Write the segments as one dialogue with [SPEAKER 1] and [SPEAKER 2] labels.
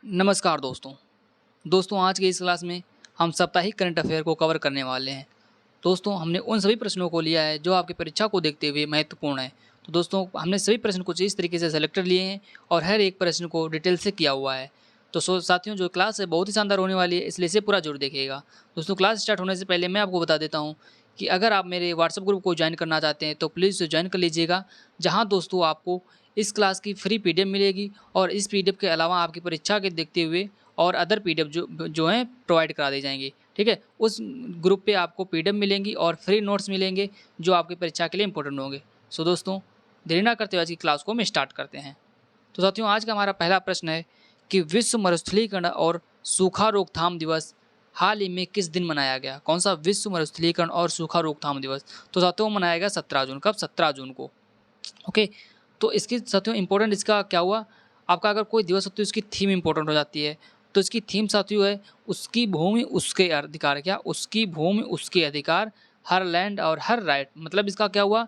[SPEAKER 1] नमस्कार दोस्तों आज की इस क्लास में हम साप्ताहिक करंट अफेयर को कवर करने वाले हैं। दोस्तों हमने उन सभी प्रश्नों को लिया है जो आपकी परीक्षा को देखते हुए महत्वपूर्ण है। तो दोस्तों हमने सभी प्रश्न कुछ इस तरीके से सेलेक्ट कर लिए हैं और हर एक प्रश्न को डिटेल से किया हुआ है। तो साथियों जो क्लास है बहुत ही शानदार होने वाली है, इसलिए इसे पूरा जरूर देखिएगा। दोस्तों क्लास स्टार्ट होने से पहले मैं आपको बता देता हूँ कि अगर आप मेरे व्हाट्सएप ग्रुप को ज्वाइन करना चाहते हैं तो प्लीज़ ज्वाइन कर लीजिएगा, जहाँ दोस्तों आपको इस क्लास की फ्री पीडीएफ मिलेगी और इस पीडीएफ के अलावा आपकी परीक्षा के देखते हुए और अदर पीडीएफ जो हैं प्रोवाइड करा दी जाएंगी। ठीक है, उस ग्रुप पे आपको पीडीएफ मिलेंगी और फ्री नोट्स मिलेंगे जो आपकी परीक्षा के लिए इंपॉर्टेंट होंगे। सो दोस्तों देरी ना करते हुए आज की क्लास को हम स्टार्ट करते हैं। तो साथियों आज का हमारा पहला प्रश्न है कि विश्व मरुस्थलीकरण और सूखा रोकथाम दिवस हाल ही में किस दिन मनाया गया? कौन सा विश्व मरुस्थलीकरण और सूखा रोकथाम दिवस? तो साथियों मनाया 17 जून। कब? 17 जून को। ओके, तो इसकी साथियों इंपॉर्टेंट इसका क्या हुआ, आपका अगर कोई दिवस होती है उसकी थीम इंपॉर्टेंट हो जाती है। तो इसकी थीम साथियों है उसकी भूमि उसके अधिकार। क्या? उसकी भूमि उसके अधिकार, हर लैंड और हर राइट। मतलब इसका क्या हुआ,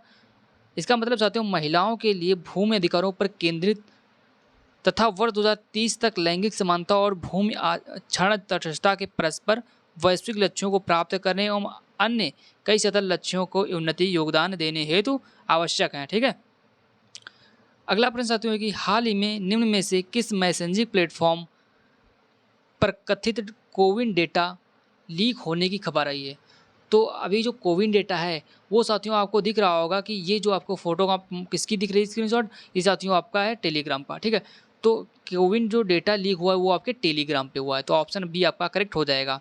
[SPEAKER 1] इसका मतलब साथियों महिलाओं के लिए भूमि अधिकारों पर केंद्रित तथा वर्ष 2030 तक लैंगिक समानता और भूमि क्षण तटस्थता के परस्पर वैश्विक लक्ष्यों को प्राप्त करने एवं अन्य कई सतत लक्ष्यों को उन्नति योगदान देने हेतु आवश्यक है। ठीक है, अगला प्रश्न साथियों है कि हाल ही में निम्न में से किस मैसेजिंग प्लेटफॉर्म पर कथित कोविन डेटा लीक होने की खबर आई है? तो अभी जो कोविन डेटा है वो साथियों आपको दिख रहा होगा कि ये जो आपको फोटो का किसकी दिख रही है स्क्रीनशॉट, ये साथियों आपका है टेलीग्राम का। ठीक है, तो कोविन जो डेटा लीक हुआ है वो आपके टेलीग्राम पे हुआ है, तो ऑप्शन बी आपका करेक्ट हो जाएगा।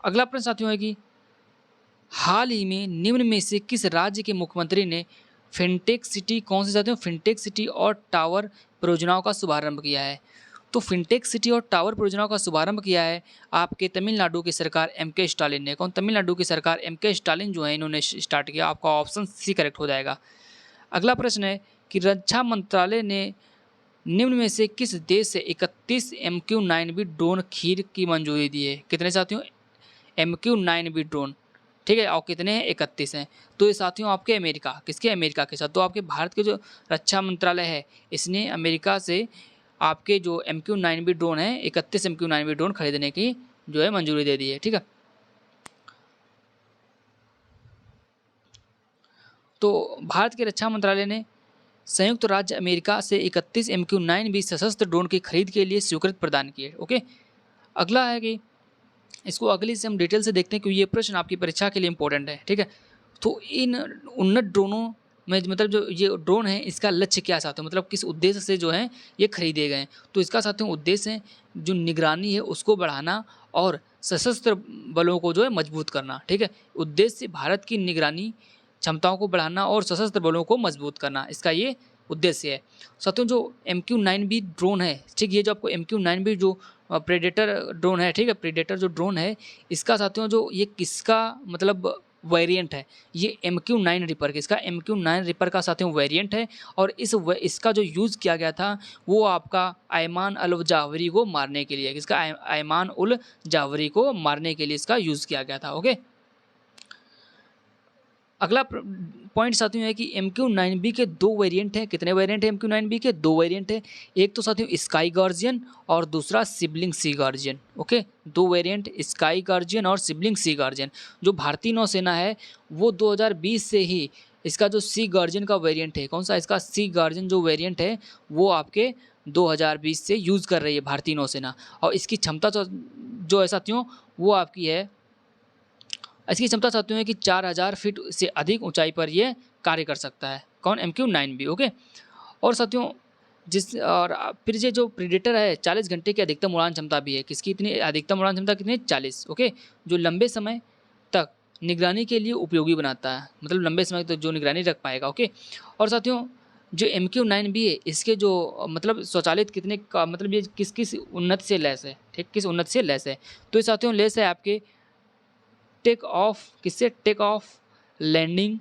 [SPEAKER 1] अगला प्रश्न साथियों है कि हाल ही में निम्न में से किस राज्य के मुख्यमंत्री ने फिनटेक सिटी, कौन से साथियों? फिनटेक सिटी और टावर परियोजनाओं का शुभारंभ किया है? तो फिनटेक सिटी और टावर परियोजनाओं का शुभारंभ किया है आपके तमिलनाडु की सरकार एमके स्टालिन ने। कौन? तमिलनाडु की सरकार एमके स्टालिन जो है इन्होंने स्टार्ट किया। आपका ऑप्शन सी करेक्ट हो जाएगा। अगला प्रश्न है कि रक्षा मंत्रालय ने निम्न में से किस देश से 31 MQ-9B ड्रोन खरीद की मंजूरी दी है? कितने साथियों? MQ-9B drone. ठीक है, और कितने हैं? 31 हैं। तो ये साथियों आपके अमेरिका, किसके? अमेरिका के साथ। तो आपके भारत के जो रक्षा मंत्रालय है इसने अमेरिका से आपके जो MQ-9B ड्रोन है 31 MQ-9B ड्रोन खरीदने की जो है मंजूरी दे दी है। ठीक है, तो भारत के रक्षा मंत्रालय ने संयुक्त राज्य अमेरिका से 31 MQ-9B सशस्त्र ड्रोन की खरीद के लिए स्वीकृति प्रदान की है। ओके, अगला है कि इसको अगली से हम डिटेल से देखते हैं क्योंकि ये प्रश्न आपकी परीक्षा के लिए इंपॉर्टेंट है। ठीक है, तो इन उन्नत ड्रोनों में मतलब जो ये ड्रोन है इसका लक्ष्य क्या साथियों, मतलब किस उद्देश्य से जो है ये खरीदे गए हैं? तो इसका साथियों उद्देश्य है जो निगरानी है उसको बढ़ाना और सशस्त्र बलों को जो है मजबूत करना। ठीक है, उद्देश्य भारत की निगरानी क्षमताओं को बढ़ाना और सशस्त्र बलों को मजबूत करना, इसका ये उद्देश्य है। साथियों जो MQ-9B ड्रोन है, ठीक, ये जो आपको MQ-9B जो प्रेडेटर ड्रोन है, ठीक है, प्रेडेटर जो ड्रोन है इसका साथियों जो ये किसका मतलब वेरिएंट है? ये MQ-9 रिपर, किसका? MQ-9 रिपर का साथियों वेरिएंट है और इसका जो यूज़ किया गया था वो आपका अयमान अल जावरी को मारने के लिए, किसका? अयमान उल जावरी को मारने के लिए इसका यूज़ किया गया था। ओके, अगला पॉइंट साथियों है कि MQ-9B के दो वेरिएंट हैं। कितने वेरिएंट है MQ-9B के? दो वेरिएंट है, एक तो साथियों स्काई गार्जियन और दूसरा सिबलिंग सी गार्जियन। ओके, दो वेरिएंट स्काई गार्जियन और सिबलिंग सी गार्जियन। जो भारतीय नौसेना है वो 2020 से ही इसका जो सी गार्जियन का वेरिएंट है, कौन सा? इसका सी गार्जियन जो वेरिएंट है वो आपके 2020 से यूज़ कर रही है भारतीय नौसेना। और इसकी क्षमता जो है साथियों वो आपकी है, इसकी क्षमता साथियों है कि 4000 फीट से अधिक ऊंचाई पर ये कार्य कर सकता है। कौन? MQ-9B। ओके, और साथियों और फिर ये जो प्रीडेटर है 40 घंटे की अधिकतम उड़ान क्षमता भी है। किसकी इतनी अधिकतम उड़ान क्षमता? कितनी? 40। ओके, जो लंबे समय तक निगरानी के लिए उपयोगी बनाता है, मतलब लंबे समय तक जो निगरानी रख पाएगा। ओके, और साथियों जो MQ-9B है इसके जो मतलब स्वचालित कितने का मतलब ये किस किस उन्नत से लैस है? ठीक, किस उन्नत से लैस है? तो ये साथियों लैस है आपके टेक ऑफ, किससे? Take off, landing,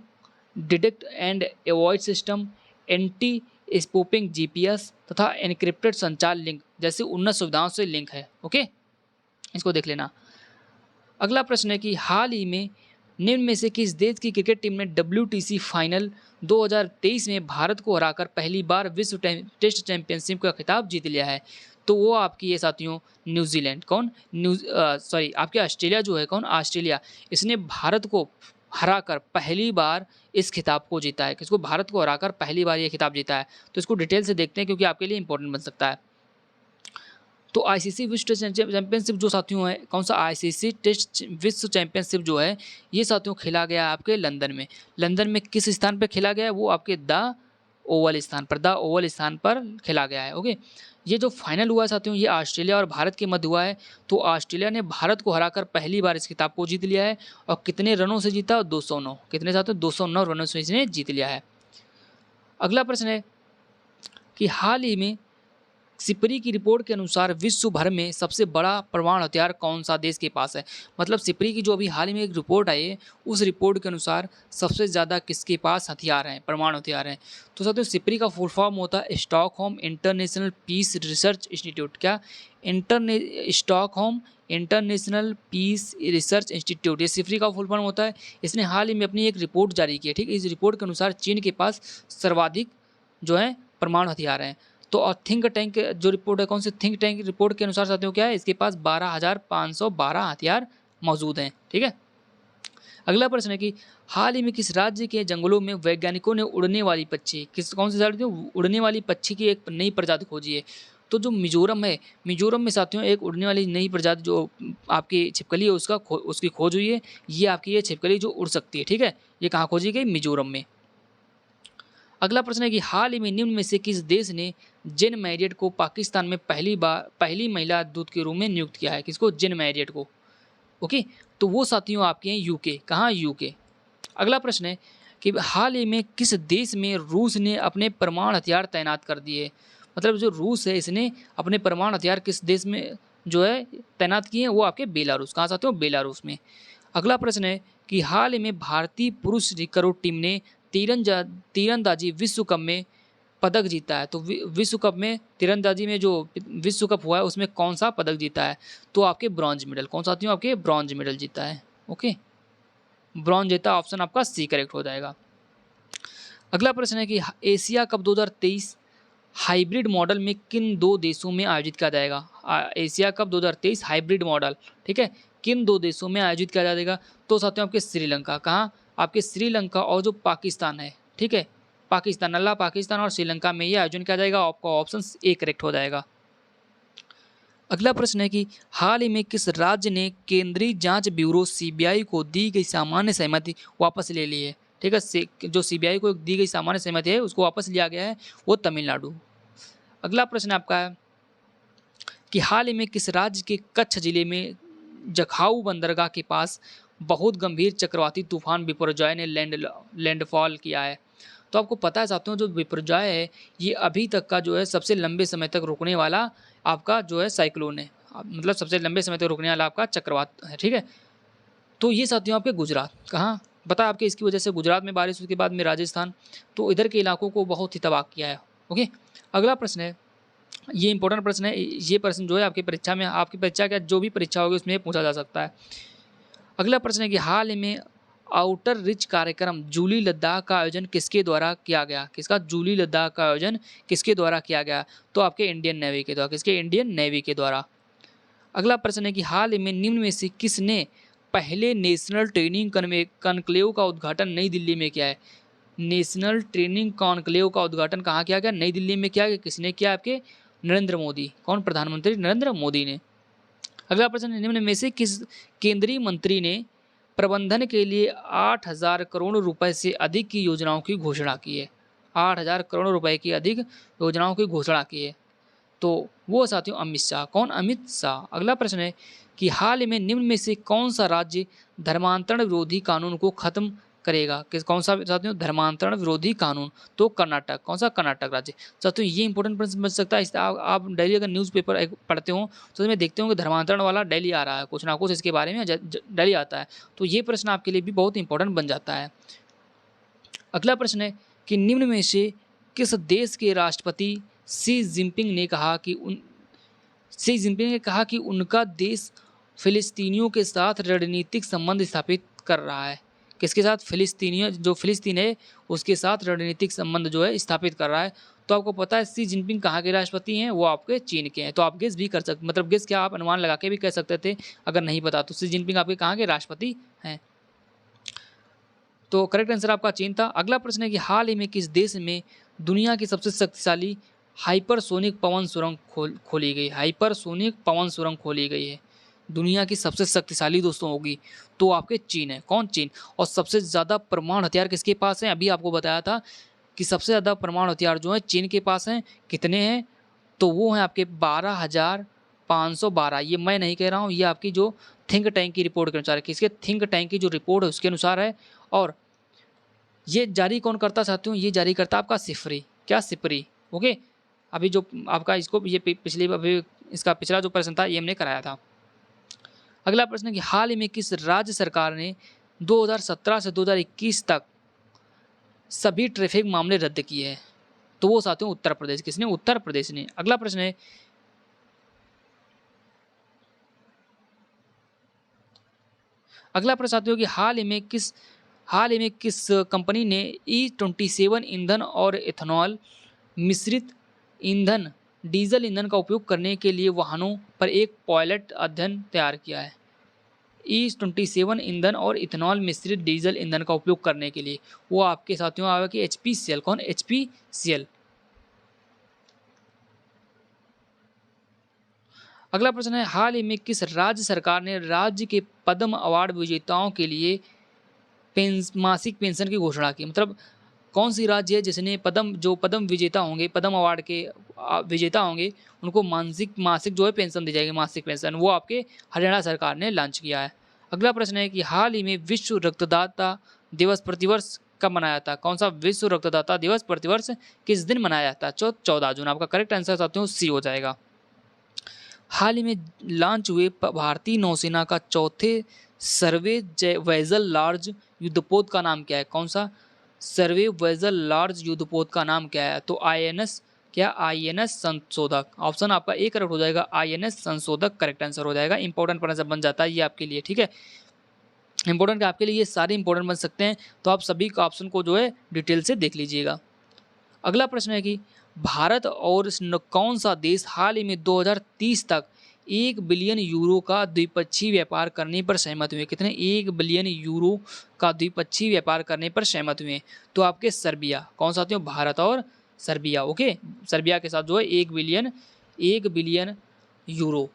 [SPEAKER 1] detect and avoid system, anti spoofing GPS तथा एनक्रिप्टेड संचार लिंक जैसी उन्नत सुविधाओं से लिंक है। ओके, इसको देख लेना। अगला प्रश्न है कि हाल ही में निम्न में से किस देश की क्रिकेट टीम ने WTC फाइनल 2023 में भारत को हराकर पहली बार विश्व टेस्ट चैंपियनशिप का खिताब जीत लिया है? तो वो आपकी है साथियों न्यूजीलैंड। कौन? आपके ऑस्ट्रेलिया जो है, कौन? ऑस्ट्रेलिया। इसने भारत को हराकर पहली बार इस खिताब को जीता है। किसको? भारत को हराकर पहली बार ये खिताब जीता है। तो इसको डिटेल से देखते हैं क्योंकि आपके लिए इंपॉर्टेंट बन सकता है। तो आईसीसी विश्व टेस्ट चैंपियनशिप जो साथियों है, कौन सा? आईसीसी टेस्ट विश्व चैंपियनशिप जो है ये साथियों खेला गया आपके लंदन में। लंदन में किस स्थान पर खेला गया है? वो आपके द ओवल स्थान पर, द ओवल स्थान पर खेला गया है। ओके, ये जो फाइनल हुआ है साथियों ये ऑस्ट्रेलिया और भारत के मध्य हुआ है। तो ऑस्ट्रेलिया ने भारत को हराकर पहली बार इस खिताब को जीत लिया है। और कितने रनों से जीता? 209। कितने साथियों? 209 रनों से इसने जीत लिया है। अगला प्रश्न है कि हाल ही में सिपरी की रिपोर्ट के अनुसार विश्व भर में सबसे बड़ा परमाणु हथियार कौन सा देश के पास है? मतलब सिपरी की जो अभी हाल ही में एक रिपोर्ट आई है, उस रिपोर्ट के अनुसार सबसे ज़्यादा किसके पास हथियार हैं, परमाणु हथियार हैं? तो साथियों सिपरी का फुल फॉर्म होता है Stockholm International Peace Research Institute. क्या? Stockholm International Peace Research Institute, ये सिपरी का फुल फॉर्म होता है। इसने हाल ही में अपनी एक रिपोर्ट जारी की है। ठीक है, इस रिपोर्ट के अनुसार चीन के पास सर्वाधिक जो है परमाणु हथियार हैं। तो और थिंक टैंक जो रिपोर्ट है, कौन सी? थिंक टैंक रिपोर्ट के अनुसार साथियों क्या है? इसके पास 12,512 हथियार मौजूद हैं। ठीक है, अगला प्रश्न है कि हाल ही में किस राज्य के जंगलों में वैज्ञानिकों ने उड़ने वाली पक्षी, कौन सी साथियों? उड़ने वाली पक्षी की एक नई प्रजाति खोजी है। तो जो मिजोरम है, मिजोरम में साथियों एक उड़ने वाली नई प्रजाति जो आपकी छिपकली है उसकी खोज हुई है। ये आपकी ये छिपकली जो उड़ सकती है। ठीक है, ये कहाँ खोजी गई? मिजोरम में। अगला प्रश्न है कि हाल ही में निम्न में से किस देश ने जेन मैरियट को पाकिस्तान में पहली महिला दूत के रूप में नियुक्त किया है? किसको? जेन मैरियट को। ओके, तो वो साथियों आपके हैं यूके। कहाँ? यूके। अगला प्रश्न है कि हाल ही में किस देश में रूस ने अपने परमाणु हथियार तैनात कर दिए? मतलब जो रूस है इसने अपने परमाणु हथियार किस देश में जो है तैनात किए हैं? वो आपके बेलारूस। कहाँ साथियों? बेलारूस में। अगला प्रश्न है कि हाल ही में भारतीय पुरुष रिकर्व टीम ने तीरंदाजी विश्व कप में पदक जीता है। तो विश्व कप में तीरंदाजी में जो विश्व कप हुआ है उसमें कौन सा पदक जीता है? तो आपके ब्रॉन्ज मेडल। कौन साथियों? आपके ब्रॉन्ज मेडल जीता है। ओके, ब्रॉन्ज जीता, ऑप्शन आपका सी करेक्ट हो जाएगा। अगला प्रश्न है कि एशिया कप 2023 हाइब्रिड मॉडल में किन दो देशों में आयोजित किया जाएगा? एशिया कप 2023 हाइब्रिड मॉडल, ठीक है, किन दो देशों में आयोजित किया जाएगा? तो साथियों आपके श्रीलंका। कहाँ? आपके श्रीलंका और जो पाकिस्तान है। ठीक है, पाकिस्तान, अल्लाह पाकिस्तान और श्रीलंका में ये आयोजन किया जाएगा। आपका ऑप्शन ए करेक्ट हो जाएगा। अगला प्रश्न है कि हाल ही में किस राज्य ने केंद्रीय जांच ब्यूरो सीबीआई को दी गई सामान्य सहमति वापस ले ली है? ठीक है, जो सीबीआई को दी गई सामान्य सहमति है उसको वापस लिया गया है, वो तमिलनाडु। अगला प्रश्न आपका है कि हाल ही में किस राज्य के कच्छ जिले में जखाऊ बंदरगाह के पास बहुत गंभीर चक्रवाती तूफान बिपरजॉय ने लैंडफॉल किया है? तो आपको पता है साथियों जो बिपरजॉय है ये अभी तक का जो है सबसे लंबे समय तक रुकने वाला आपका जो है साइक्लोन है, मतलब सबसे लंबे समय तक रुकने वाला आपका चक्रवात है। ठीक है, तो ये साथियों आपके गुजरात। कहाँ? पता है आपके इसकी वजह से गुजरात में बारिश, उसके बाद में राजस्थान, तो इधर के इलाकों को बहुत ही तबाह किया है। ओके, अगला प्रश्न है, ये इंपॉर्टेंट प्रश्न है। ये प्रश्न जो है आपकी परीक्षा में, आपकी परीक्षा क्या जो भी परीक्षा होगी उसमें पूछा जा सकता है। अगला प्रश्न है कि हाल ही में आउटर रिच कार्यक्रम जूली लद्दाख का आयोजन किसके द्वारा किया गया? किसका? जूली लद्दाख का आयोजन किसके द्वारा किया गया? तो आपके इंडियन नेवी के द्वारा। किसके? इंडियन नेवी के द्वारा। अगला प्रश्न है कि हाल ही में निम्न में से किसने पहले नेशनल ट्रेनिंग कॉन्क्लेव का उद्घाटन नई दिल्ली में किया है? नेशनल ट्रेनिंग कॉन्क्लेव का उद्घाटन कहाँ किया गया? नई दिल्ली में किया गया। किसने किया? आपके नरेंद्र मोदी। कौन? प्रधानमंत्री नरेंद्र मोदी ने। अगला प्रश्न, निम्न में से किस केंद्रीय मंत्री ने प्रबंधन के लिए 8,000 करोड़ रुपए से अधिक की योजनाओं की घोषणा की है? 8,000 करोड़ रुपए की अधिक योजनाओं की घोषणा की है, तो वो साथियों अमित शाह। कौन? अमित शाह। अगला प्रश्न है कि हाल ही में निम्न में से कौन सा राज्य धर्मांतरण विरोधी कानून को खत्म करेगा? कौन सा साथियों? धर्मांतरण विरोधी कानून। तो कर्नाटक। कौन सा? कर्नाटक राज्य। साथियों ये इंपॉर्टेंट प्रश्न बन सकता है। आप डेली अगर न्यूज़पेपर पढ़ते हो तो उसमें देखते हो कि धर्मांतरण वाला डेली आ रहा है, कुछ ना कुछ इसके बारे में डेली आता है, तो ये प्रश्न आपके लिए भी बहुत इंपॉर्टेंट बन जाता है। अगला प्रश्न है कि निम्न में से किस देश के राष्ट्रपति शी जिनपिंग ने कहा कि उनका देश फिलिस्तीनियों के साथ रणनीतिक संबंध स्थापित कर रहा है? किसके साथ? फिलिस्तीन है उसके साथ रणनीतिक संबंध जो है स्थापित कर रहा है। तो आपको पता है शी जिनपिंग कहाँ के राष्ट्रपति हैं, वो आपके चीन के हैं। तो आप गेस भी कर सकते, मतलब गेस क्या, आप अनुमान लगा के भी कह सकते थे अगर नहीं पता तो। शी जिनपिंग आपके कहाँ के राष्ट्रपति हैं। तो करेक्ट आंसर आपका चीन था। अगला प्रश्न है कि हाल ही में किस देश में दुनिया की सबसे शक्तिशाली हाइपरसोनिक पवन सुरंग खोली गई। हाइपरसोनिक पवन सुरंग खोली गई है। दुनिया की सबसे शक्तिशाली दोस्तों होगी तो आपके चीन है। कौन? चीन। और सबसे ज़्यादा परमाणु हथियार किसके पास है? अभी आपको बताया था कि सबसे ज़्यादा परमाणु हथियार जो है चीन के पास हैं। कितने हैं? तो वो हैं आपके 12,512। ये मैं नहीं कह रहा हूँ, ये आपकी जो थिंक टैंक की रिपोर्ट के अनुसार है। किसके? थिंक टैंक की जो रिपोर्ट है उसके अनुसार है। और ये जारी कौन करता चाहते हो? ये जारी करता आपका सिफरी। क्या? सिफरी। ओके। अभी जो आपका इसको ये पिछली अभी इसका पिछला जो प्रश्न था ये हमने कराया था। अगला प्रश्न है कि हाल ही में किस राज्य सरकार ने 2017 से 2021 तक सभी ट्रैफिक मामले रद्द किए हैं? तो वो साथियों उत्तर प्रदेश। किसने? उत्तर प्रदेश ने। अगला प्रश्न है साथियों कि हाल ही में किस कंपनी ने E27 ईंधन और इथेनॉल मिश्रित ईंधन डीजल ईंधन का उपयोग करने के लिए वाहनों पर एक पायलट अध्ययन तैयार किया है? E27 ईंधन और इथेनॉल मिश्रित डीजल ईंधन का उपयोग करने के लिए वो आपके साथियों आएगा कि HPCL। कौन? HPCL। अगला प्रश्न है हाल ही में किस राज्य सरकार ने राज्य के पद्म अवार्ड विजेताओं के लिए मासिक पेंशन की घोषणा की? मतलब कौन सी राज्य है जिसने पद्म विजेता होंगे, पद्म अवार्ड के विजेता होंगे, उनको मासिक जो है पेंशन दी जाएगी, मासिक पेंशन। वो आपके हरियाणा सरकार ने लॉन्च किया है। अगला प्रश्न है कि हाल ही में विश्व रक्तदाता दिवस प्रतिवर्ष कब मनाया जाता है? कौन सा विश्व रक्तदाता दिवस प्रतिवर्ष किस दिन मनाया जाता है? 14 जून। आपका करेक्ट आंसर साथियों सी हो जाएगा। हाल ही में लॉन्च हुए भारतीय नौसेना का चौथे सर्वे वेसल लार्ज युद्धपोत का नाम क्या है? कौन सा? सर्वे वेसल लार्ज युद्धपोत का नाम क्या है? तो INS क्या? INS संशोधक। ऑप्शन आपका ए करेक्ट हो जाएगा। INS संशोधक करेक्ट आंसर हो जाएगा। इंपॉर्टेंट प्रश्न बन जाता है ये आपके लिए। ठीक है, इंपॉर्टेंट आपके लिए ये सारे इंपॉर्टेंट बन सकते हैं, तो आप सभी का ऑप्शन को जो है डिटेल से देख लीजिएगा। अगला प्रश्न है कि भारत और कौन सा देश हाल ही में 2030 तक 1 बिलियन यूरो का द्विपक्षीय व्यापार करने पर सहमत हुए? कितने? 1 बिलियन यूरो का द्विपक्षीय व्यापार करने पर सहमत हुए? तो आपके सर्बिया। कौन साथियों? भारत और सर्बिया। ओके, सर्बिया के साथ जो है 1 बिलियन यूरो,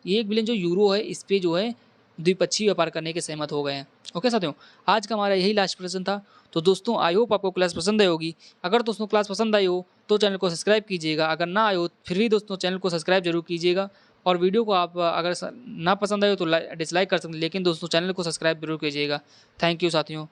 [SPEAKER 1] 1 बिलियन जो यूरो है इस पे जो है द्विपक्षीय व्यापार करने के सहमत हो गए हैं। ओके साथियों, आज का हमारा यही लास्ट प्रश्न था। तो दोस्तों आई होप आपको क्लास पसंद आई होगी। अगर दोस्तों क्लास पसंद आई हो तो चैनल को सब्सक्राइब कीजिएगा, अगर ना आए हो फिर भी दोस्तों चैनल को सब्सक्राइब जरूर कीजिएगा। और वीडियो को आप अगर ना पसंद आए हो तो डिसलाइक कर सकते हैं, लेकिन दोस्तों चैनल को सब्सक्राइब जरूर कीजिएगा। थैंक यू साथियों।